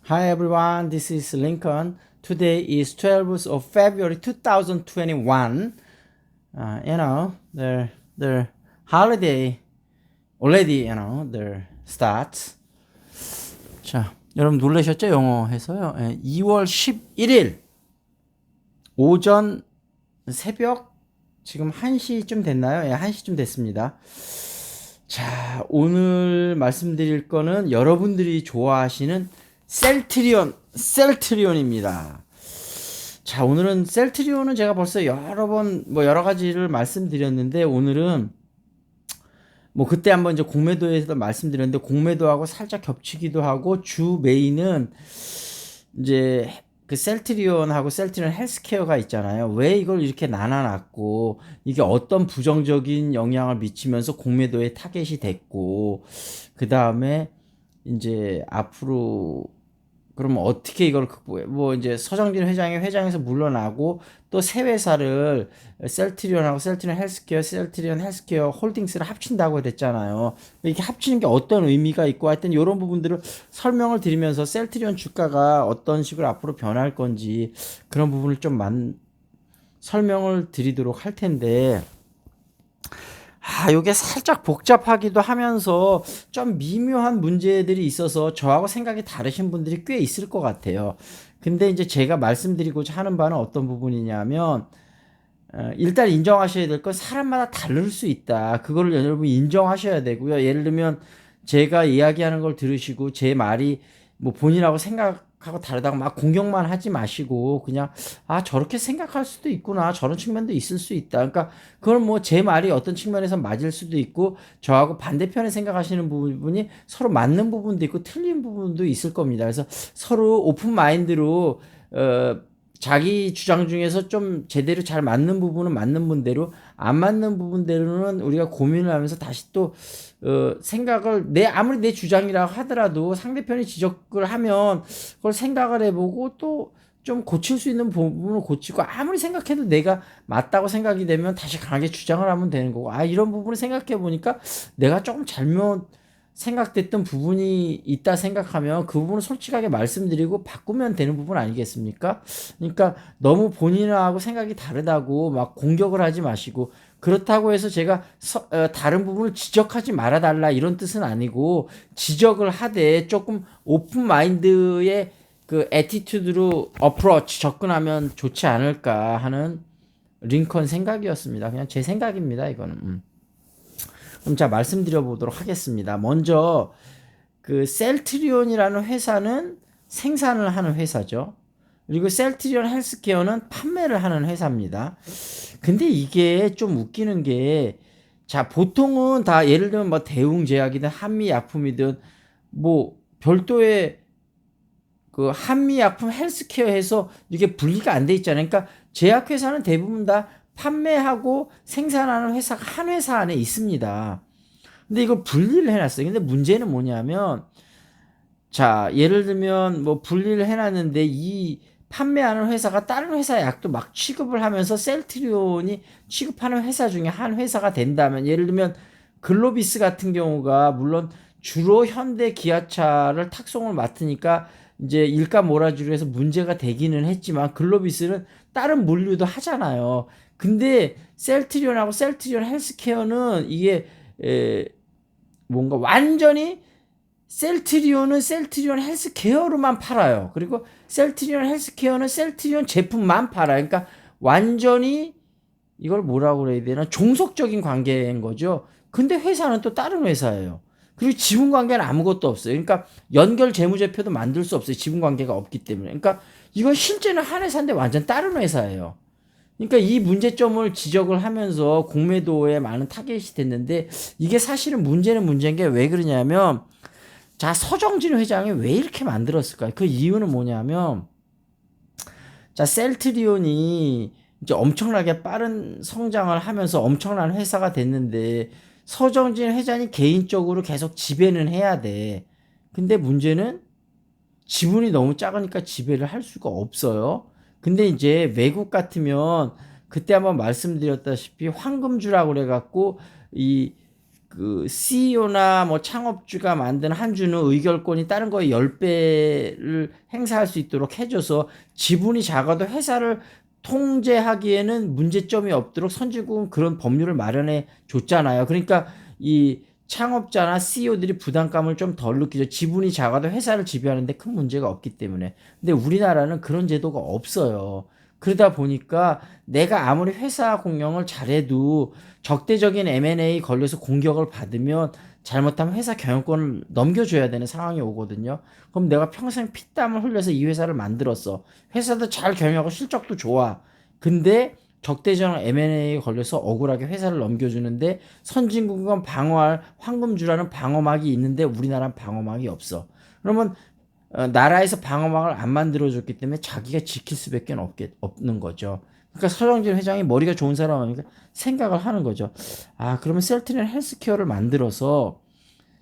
Hi everyone, this is Lincoln. Today is 12th of February 2021. The holiday already, the starts. 자, 여러분 놀라셨죠? 영어 해서요. 2월 11일 오전 새벽 지금 1시쯤 됐나요? 1시쯤 됐습니다. 자, 오늘 말씀드릴 거는 여러분들이 좋아하시는 셀트리온입니다. 자, 오늘은 셀트리온은 제가 벌써 여러 가지를 말씀드렸는데, 오늘은 그때 한번 이제 공매도에서 말씀드렸는데, 공매도하고 살짝 겹치기도 하고, 주 메인은 이제 그 셀트리온하고 셀트리온 헬스케어가 있잖아요. 왜 이걸 이렇게 나눠놨고, 이게 어떤 부정적인 영향을 미치면서 공매도에 타겟이 됐고, 그 다음에 이제 앞으로 그러면 어떻게 이걸 극복해? 이제 서정진 회장이 회장에서 물러나고 또 새 회사를 셀트리온하고 셀트리온 헬스케어 홀딩스를 합친다고 됐잖아요. 이렇게 합치는 게 어떤 의미가 있고 하여튼 이런 부분들을 설명을 드리면서 셀트리온 주가가 어떤 식으로 앞으로 변할 건지 그런 부분을 좀 설명을 드리도록 할 텐데, 요게 살짝 복잡하기도 하면서 좀 미묘한 문제들이 있어서 저하고 생각이 다르신 분들이 꽤 있을 것 같아요. 근데 이제 제가 말씀드리고자 하는 바는 어떤 부분이냐면, 일단 인정하셔야 될 건 사람마다 다를 수 있다. 그거를 여러분 인정하셔야 되고요. 예를 들면 제가 이야기하는 걸 들으시고 제 말이 본인하고 생각하고 다르다고 막 공격만 하지 마시고 그냥 저렇게 생각할 수도 있구나, 저런 측면도 있을 수 있다. 그러니까 그걸 제 말이 어떤 측면에서 맞을 수도 있고 저하고 반대편에 생각하시는 부분이 서로 맞는 부분도 있고 틀린 부분도 있을 겁니다. 그래서 서로 오픈 마인드로 자기 주장 중에서 좀 제대로 잘 맞는 부분은 맞는 분대로, 안 맞는 부분대로는 우리가 고민을 하면서 다시 또 생각을, 아무리 내 주장이라 하더라도 상대편이 지적을 하면 그걸 생각을 해보고 또 좀 고칠 수 있는 부분을 고치고, 아무리 생각해도 내가 맞다고 생각이 되면 다시 강하게 주장을 하면 되는 거고, 이런 부분을 생각해 보니까 내가 조금 잘못 생각됐던 부분이 있다 생각하면 그 부분을 솔직하게 말씀드리고 바꾸면 되는 부분 아니겠습니까? 그러니까 너무 본인하고 생각이 다르다고 막 공격을 하지 마시고, 그렇다고 해서 제가 다른 부분을 지적하지 말아달라 이런 뜻은 아니고, 지적을 하되 조금 오픈 마인드의 그 애티튜드로 어프로치 접근하면 좋지 않을까 하는 링컨 생각이었습니다. 그냥 제 생각입니다, 이거는. 그럼 자, 말씀드려 보도록 하겠습니다. 먼저 그 셀트리온이라는 회사는 생산을 하는 회사죠. 그리고 셀트리온 헬스케어는 판매를 하는 회사입니다. 근데 이게 좀 웃기는 게, 자, 보통은 다 예를 들면 대웅제약이든 한미약품이든 별도의 그 한미약품 헬스케어에서 이게 분리가 안 돼 있잖아요. 그러니까 제약회사는 대부분 다 판매하고 생산하는 회사가 한 회사 안에 있습니다. 근데 이걸 분리를 해놨어요. 근데 문제는 뭐냐면, 자, 예를 들면 분리를 해놨는데 이 판매하는 회사가 다른 회사 약도 막 취급을 하면서 셀트리온이 취급하는 회사 중에 한 회사가 된다면, 예를 들면 글로비스 같은 경우가 물론 주로 현대 기아차를 탁송을 맡으니까 이제 일감 몰아주기로 해서 문제가 되기는 했지만, 글로비스는 다른 물류도 하잖아요. 근데 셀트리온하고 셀트리온 헬스케어는 이게 뭔가 완전히, 셀트리온은 셀트리온 헬스케어로만 팔아요. 그리고 셀트리온 헬스케어는 셀트리온 제품만 팔아요. 그러니까 완전히 이걸 뭐라고 그래야 되나, 종속적인 관계인 거죠. 근데 회사는 또 다른 회사예요. 그리고 지분 관계는 아무것도 없어요. 그러니까 연결 재무제표도 만들 수 없어요. 지분 관계가 없기 때문에. 그러니까 이건 실제는 한 회사인데 완전 다른 회사예요. 그러니까 이 문제점을 지적을 하면서 공매도에 많은 타겟이 됐는데, 이게 사실은 문제인 게 왜 그러냐면, 자, 서정진 회장이 왜 이렇게 만들었을까요? 그 이유는 뭐냐면, 자, 셀트리온이 이제 엄청나게 빠른 성장을 하면서 엄청난 회사가 됐는데, 서정진 회장이 개인적으로 계속 지배는 해야 돼. 근데 문제는 지분이 너무 작으니까 지배를 할 수가 없어요. 근데 이제 외국 같으면 그때 한번 말씀드렸다시피 황금주라고 그래갖고 이 그 CEO나 뭐 창업주가 만든 한 주는 의결권이 다른 거에 10배를 행사할 수 있도록 해줘서 지분이 작아도 회사를 통제하기에는 문제점이 없도록 선진국은 그런 법률을 마련해 줬잖아요. 그러니까 이 창업자나 CEO들이 부담감을 좀 덜 느끼죠. 지분이 작아도 회사를 지배하는데 큰 문제가 없기 때문에. 근데 우리나라는 그런 제도가 없어요. 그러다 보니까 내가 아무리 회사 공영을 잘해도 적대적인 M&A 걸려서 공격을 받으면 잘못하면 회사 경영권을 넘겨줘야 되는 상황이 오거든요. 그럼 내가 평생 피땀을 흘려서 이 회사를 만들었어. 회사도 잘 경영하고 실적도 좋아. 근데 적대적 M&A에 걸려서 억울하게 회사를 넘겨주는데 선진국은 방어할 황금주라는 방어막이 있는데 우리나라는 방어막이 없어. 그러면 나라에서 방어막을 안 만들어줬기 때문에 자기가 지킬 수밖에 없는 거죠. 그러니까 서정진 회장이 머리가 좋은 사람이니까 생각을 하는 거죠. 아, 그러면 셀트리온 헬스케어를 만들어서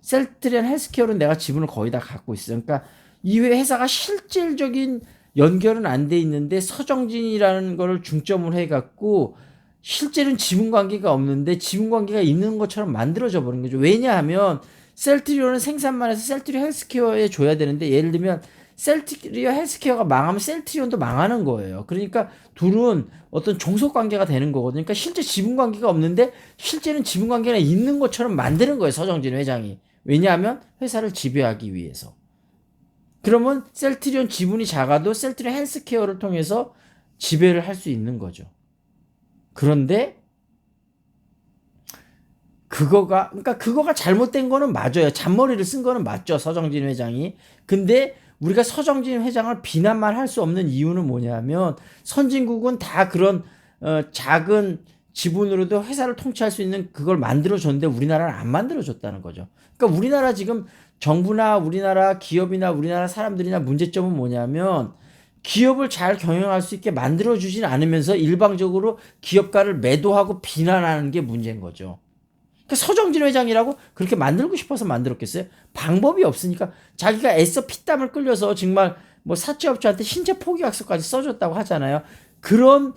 셀트리온 헬스케어는 내가 지분을 거의 다 갖고 있어. 그러니까 이 회사가 실질적인 연결은 안 돼 있는데 서정진이라는 거를 중점으로 해갖고 실제로는 지분 관계가 없는데 지분 관계가 있는 것처럼 만들어져 버린 거죠. 왜냐하면 셀트리온은 생산만 해서 셀트리온 헬스케어에 줘야 되는데 예를 들면 셀트리온 헬스케어가 망하면 셀트리온도 망하는 거예요. 그러니까 둘은 어떤 종속 관계가 되는 거거든요. 그러니까 실제 지분 관계가 없는데 실제는 지분 관계가 있는 것처럼 만드는 거예요. 서정진 회장이. 왜냐하면 회사를 지배하기 위해서. 그러면 셀트리온 지분이 작아도 셀트리온 헬스케어를 통해서 지배를 할 수 있는 거죠. 그런데 그러니까 그거가 잘못된 거는 맞아요. 잔머리를 쓴 거는 맞죠. 서정진 회장이. 근데 우리가 서정진 회장을 비난만 할 수 없는 이유는 뭐냐면 선진국은 다 그런 작은 지분으로도 회사를 통치할 수 있는 그걸 만들어줬는데 우리나라는 안 만들어줬다는 거죠. 그러니까 우리나라 지금 정부나 우리나라 기업이나 우리나라 사람들이나 문제점은 뭐냐면 기업을 잘 경영할 수 있게 만들어주진 않으면서 일방적으로 기업가를 매도하고 비난하는 게 문제인 거죠. 그러니까 서정진 회장이라고 그렇게 만들고 싶어서 만들었겠어요? 방법이 없으니까 자기가 애써 피땀을 끌려서 정말 뭐 사채업자한테 신체 포기약서까지 써줬다고 하잖아요. 그런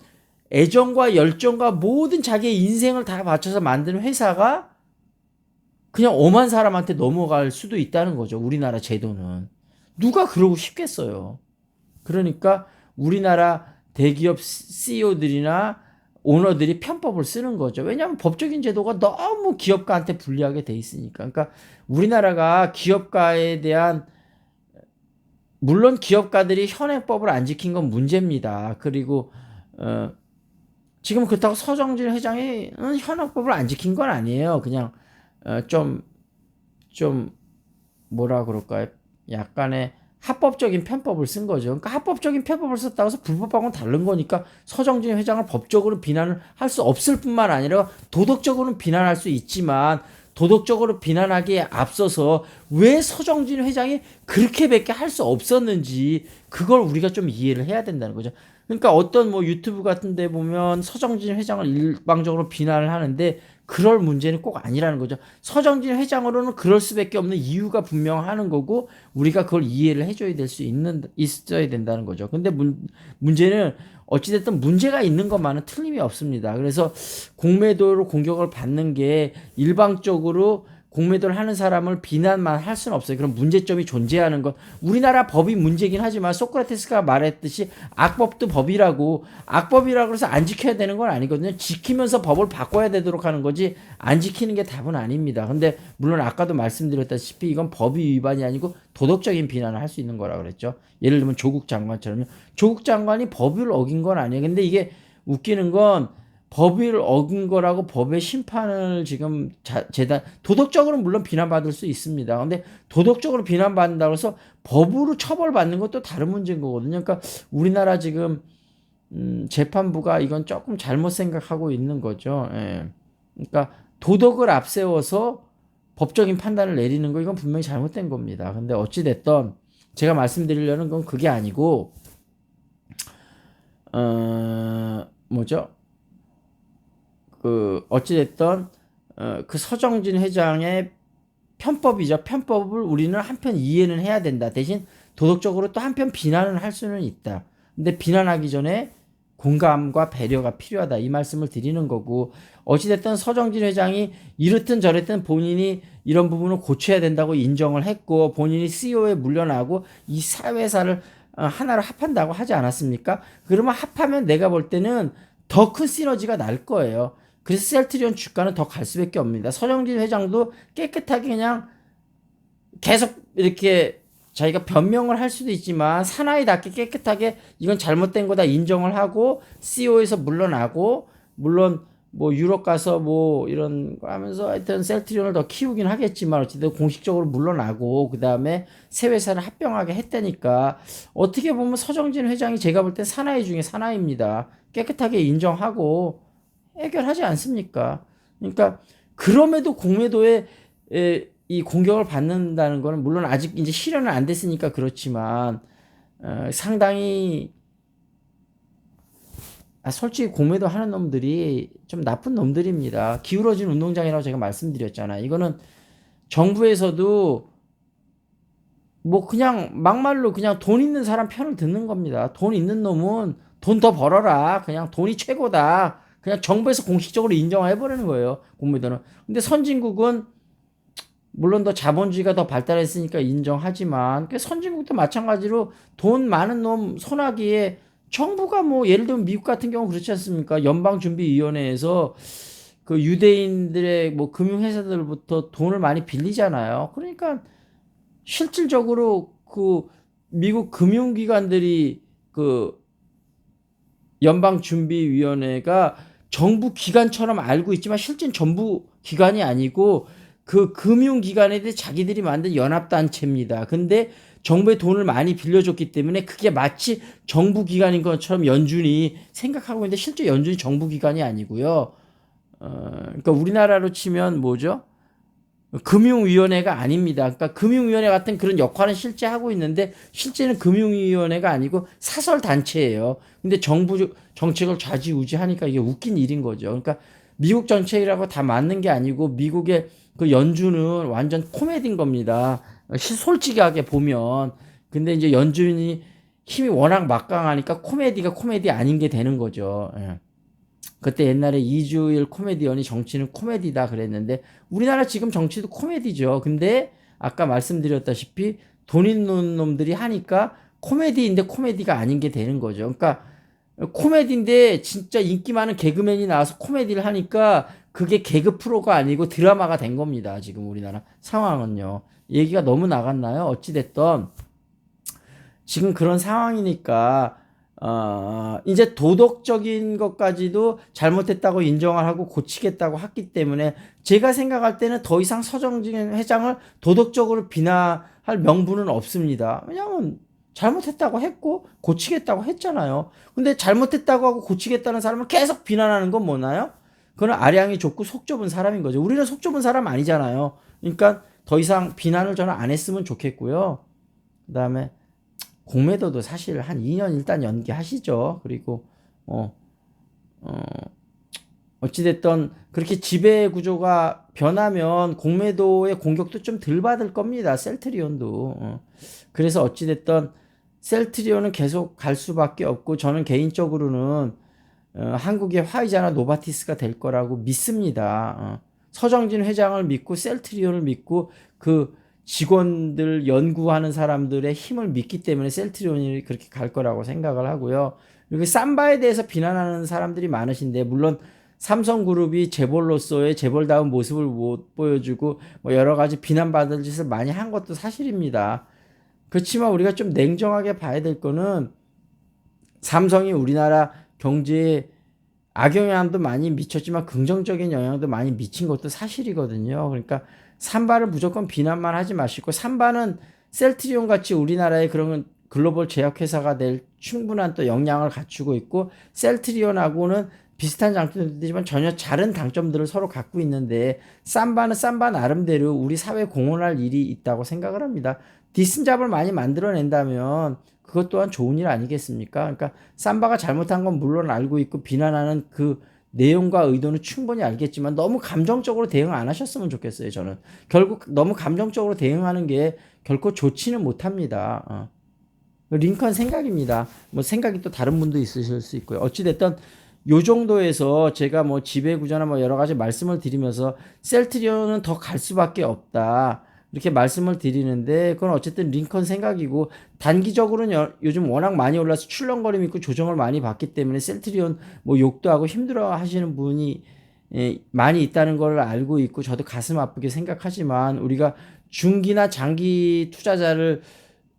애정과 열정과 모든 자기의 인생을 다 바쳐서 만든 회사가 그냥 엄한 사람한테 넘어갈 수도 있다는 거죠. 우리나라 제도는. 누가 그러고 싶겠어요. 그러니까 우리나라 대기업 CEO들이나 오너들이 편법을 쓰는 거죠. 왜냐하면 법적인 제도가 너무 기업가한테 불리하게 돼 있으니까. 그러니까 우리나라가 기업가에 대한 물론 기업가들이 현행법을 안 지킨 건 문제입니다. 그리고 지금 그렇다고 서정진 회장이 현행법을 안 지킨 건 아니에요. 그냥 좀 뭐라 그럴까요? 약간의 합법적인 편법을 쓴 거죠. 그러니까 합법적인 편법을 썼다고 해서 불법하고는 다른 거니까 서정진 회장을 법적으로 비난을 할 수 없을 뿐만 아니라 도덕적으로는 비난할 수 있지만 도덕적으로 비난하기에 앞서서 왜 서정진 회장이 그렇게밖에 할 수 없었는지 그걸 우리가 좀 이해를 해야 된다는 거죠. 그러니까 어떤 뭐 유튜브 같은 데 보면 서정진 회장을 일방적으로 비난을 하는데 그럴 문제는 꼭 아니라는 거죠. 서정진 회장으로는 그럴 수밖에 없는 이유가 분명하는 거고 우리가 그걸 이해를 해줘야 될 수 있어야 된다는 거죠. 근데 문제는 어찌됐든 문제가 있는 것만은 틀림이 없습니다. 그래서 공매도로 공격을 받는 게 일방적으로 공매도를 하는 사람을 비난만 할 수는 없어요. 그런 문제점이 존재하는 것. 우리나라 법이 문제긴 하지만 소크라테스가 말했듯이 악법도 법이라고 악법이라고 해서 안 지켜야 되는 건 아니거든요. 지키면서 법을 바꿔야 되도록 하는 거지 안 지키는 게 답은 아닙니다. 근데 물론 아까도 말씀드렸다시피 이건 법이 위반이 아니고 도덕적인 비난을 할 수 있는 거라 그랬죠. 예를 들면 조국 장관처럼요. 조국 장관이 법을 어긴 건 아니에요. 근데 이게 웃기는 건 법을 어긴 거라고 법의 심판을 지금 도덕적으로는 물론 비난받을 수 있습니다. 근데 도덕적으로 비난받는다고 해서 법으로 처벌받는 것도 다른 문제인 거거든요. 그러니까 우리나라 지금 재판부가 이건 조금 잘못 생각하고 있는 거죠. 예. 그러니까 도덕을 앞세워서 법적인 판단을 내리는 거 이건 분명히 잘못된 겁니다. 근데 어찌 됐든 제가 말씀드리려는 건 그게 아니고 뭐죠? 어찌됐든 그 서정진 회장의 편법이죠. 편법을 우리는 한편 이해는 해야 된다. 대신 도덕적으로 또 한편 비난을 할 수는 있다. 근데 비난하기 전에 공감과 배려가 필요하다 이 말씀을 드리는 거고, 어찌됐든 서정진 회장이 이렇든 저랬든 본인이 이런 부분을 고쳐야 된다고 인정을 했고 본인이 CEO에 물러나고 이 사회사를 하나로 합한다고 하지 않았습니까? 그러면 합하면 내가 볼 때는 더 큰 시너지가 날 거예요. 그래서 셀트리온 주가는 더 갈 수밖에 없습니다. 서정진 회장도 깨끗하게 그냥 계속 이렇게 자기가 변명을 할 수도 있지만 사나이답게 깨끗하게 이건 잘못된 거다 인정을 하고 CEO에서 물러나고, 물론 뭐 유럽 가서 뭐 이런 거 하면서 하여튼 셀트리온을 더 키우긴 하겠지만 어쨌든 공식적으로 물러나고 그 다음에 새 회사를 합병하게 했다니까, 어떻게 보면 서정진 회장이 제가 볼 땐 사나이 중에 사나이입니다. 깨끗하게 인정하고 해결하지 않습니까? 그러니까 그럼에도 공매도에 이 공격을 받는다는 거는 물론 아직 이제 실현은 안 됐으니까 그렇지만 상당히 솔직히 공매도 하는 놈들이 좀 나쁜 놈들입니다. 기울어진 운동장이라고 제가 말씀드렸잖아요. 이거는 정부에서도 뭐 그냥 막말로 그냥 돈 있는 사람 편을 듣는 겁니다. 돈 있는 놈은 돈 더 벌어라. 그냥 돈이 최고다. 그냥 정부에서 공식적으로 인정해버리는 거예요. 공매도는. 근데 선진국은 물론 더 자본주의가 더 발달했으니까 인정하지만 그 선진국도 마찬가지로 돈 많은 놈 손아귀에 정부가 뭐 예를 들면 미국 같은 경우 그렇지 않습니까? 연방준비위원회에서 그 유대인들의 뭐 금융회사들부터 돈을 많이 빌리잖아요. 그러니까 실질적으로 그 미국 금융기관들이 그 연방준비위원회가 정부 기관처럼 알고 있지만 실제는 정부 기관이 아니고 그 금융기관에 대해 자기들이 만든 연합단체입니다. 근데 정부의 돈을 많이 빌려줬기 때문에 그게 마치 정부 기관인 것처럼 연준이 생각하고 있는데 실제 연준이 정부 기관이 아니고요. 그러니까 우리나라로 치면 뭐죠? 금융위원회가 아닙니다. 그러니까 금융위원회 같은 그런 역할은 실제 하고 있는데 실제는 금융위원회가 아니고 사설단체예요. 근데 정부 정책을 좌지우지하니까 이게 웃긴 일인 거죠. 그러니까 미국 정책이라고 다 맞는 게 아니고 미국의 그 연준은 완전 코미디인 겁니다. 솔직하게 보면. 근데 이제 연준이 힘이 워낙 막강하니까 코미디가 코미디 아닌 게 되는 거죠. 예. 그때 옛날에 이주일 코미디언이 정치는 코미디다 그랬는데 우리나라 지금 정치도 코미디죠. 근데 아까 말씀드렸다시피 돈 있는 놈들이 하니까 코미디인데 코미디가 아닌 게 되는 거죠. 그러니까 코미디인데 진짜 인기 많은 개그맨이 나와서 코미디를 하니까 그게 개그 프로가 아니고 드라마가 된 겁니다. 지금 우리나라 상황은요. 얘기가 너무 나갔나요? 어찌됐던 지금 그런 상황이니까 이제 도덕적인 것까지도 잘못했다고 인정을 하고 고치겠다고 했기 때문에 제가 생각할 때는 더 이상 서정진 회장을 도덕적으로 비난할 명분은 없습니다. 왜냐하면 잘못했다고 했고 고치겠다고 했잖아요. 근데 잘못했다고 하고 고치겠다는 사람을 계속 비난하는 건 뭐나요? 그건 아량이 좁고 속 좁은 사람인 거죠. 우리는 속 좁은 사람 아니잖아요. 그러니까 더 이상 비난을 저는 안 했으면 좋겠고요. 그 다음에 공매도도 사실 한 2년 일단 연기하시죠. 그리고 어찌됐든 그렇게 지배 구조가 변하면 공매도의 공격도 좀 덜 받을 겁니다. 셀트리온도. 그래서 어찌됐든 셀트리온은 계속 갈 수밖에 없고 저는 개인적으로는 한국의 화이자나 노바티스가 될 거라고 믿습니다. 서정진 회장을 믿고 셀트리온을 믿고 그 직원들 연구하는 사람들의 힘을 믿기 때문에 셀트리온이 그렇게 갈 거라고 생각을 하고요. 그리고 삼바에 대해서 비난하는 사람들이 많으신데 물론 삼성그룹이 재벌로서의 재벌다운 모습을 못 보여주고 뭐 여러 가지 비난받을 짓을 많이 한 것도 사실입니다. 그렇지만 우리가 좀 냉정하게 봐야 될 거는 삼성이 우리나라 경제에 악영향도 많이 미쳤지만 긍정적인 영향도 많이 미친 것도 사실이거든요. 그러니까 삼바를 무조건 비난만 하지 마시고 삼바는 셀트리온 같이 우리나라의 그런 글로벌 제약회사가 될 충분한 또 역량을 갖추고 있고 셀트리온하고는 비슷한 장점들이지만 전혀 다른 장점들을 서로 갖고 있는데 삼바는 삼바 나름대로 우리 사회에 공헌할 일이 있다고 생각을 합니다. 디슨잡을 많이 만들어낸다면 그것 또한 좋은 일 아니겠습니까? 그러니까 삼바가 잘못한 건 물론 알고 있고 비난하는 그 내용과 의도는 충분히 알겠지만 너무 감정적으로 대응 안 하셨으면 좋겠어요. 저는 결국 너무 감정적으로 대응하는 게 결코 좋지는 못합니다. 링컨 생각입니다. 뭐 생각이 또 다른 분도 있으실 수 있고요. 어찌됐든 요 정도에서 제가 뭐 지배구조나 뭐 여러 가지 말씀을 드리면서 셀트리온은 더 갈 수밖에 없다. 이렇게 말씀을 드리는데 그건 어쨌든 링컨 생각이고 단기적으로는 요즘 워낙 많이 올라서 출렁거림 있고 조정을 많이 받기 때문에 셀트리온 뭐 욕도 하고 힘들어 하시는 분이 많이 있다는 걸 알고 있고 저도 가슴 아프게 생각하지만 우리가 중기나 장기 투자자를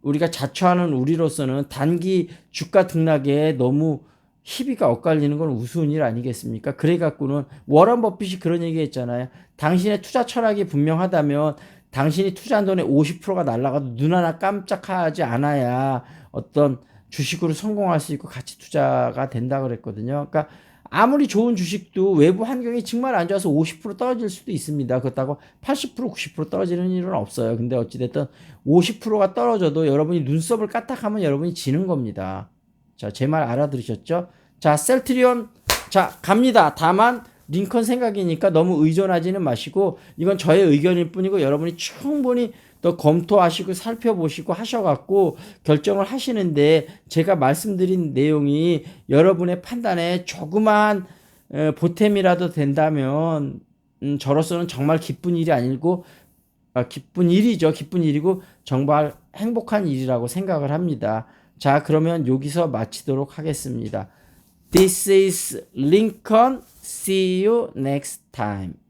우리가 자처하는 우리로서는 단기 주가 등락에 너무 희비가 엇갈리는 건 우스운 일 아니겠습니까? 그래 갖고는 워런 버핏이 그런 얘기 했잖아요. 당신의 투자 철학이 분명하다면 당신이 투자한 돈의 50%가 날아가도 눈 하나 깜짝하지 않아야 어떤 주식으로 성공할 수 있고 가치 투자가 된다 그랬거든요. 그러니까 아무리 좋은 주식도 외부 환경이 정말 안 좋아서 50% 떨어질 수도 있습니다. 그렇다고 80%, 90% 떨어지는 일은 없어요. 근데 어찌됐든 50%가 떨어져도 여러분이 눈썹을 까딱하면 여러분이 지는 겁니다. 자, 제 말 알아들으셨죠? 자, 셀트리온, 자, 갑니다. 다만, 링컨 생각이니까 너무 의존하지는 마시고, 이건 저의 의견일 뿐이고, 여러분이 충분히 또 검토하시고, 살펴보시고, 하셔갖고, 결정을 하시는데, 제가 말씀드린 내용이 여러분의 판단에 조그만 보탬이라도 된다면, 저로서는 정말 기쁜 일이 아니고, 기쁜 일이죠. 기쁜 일이고, 정말 행복한 일이라고 생각을 합니다. 자, 그러면 여기서 마치도록 하겠습니다. This is Lincoln. See you next time.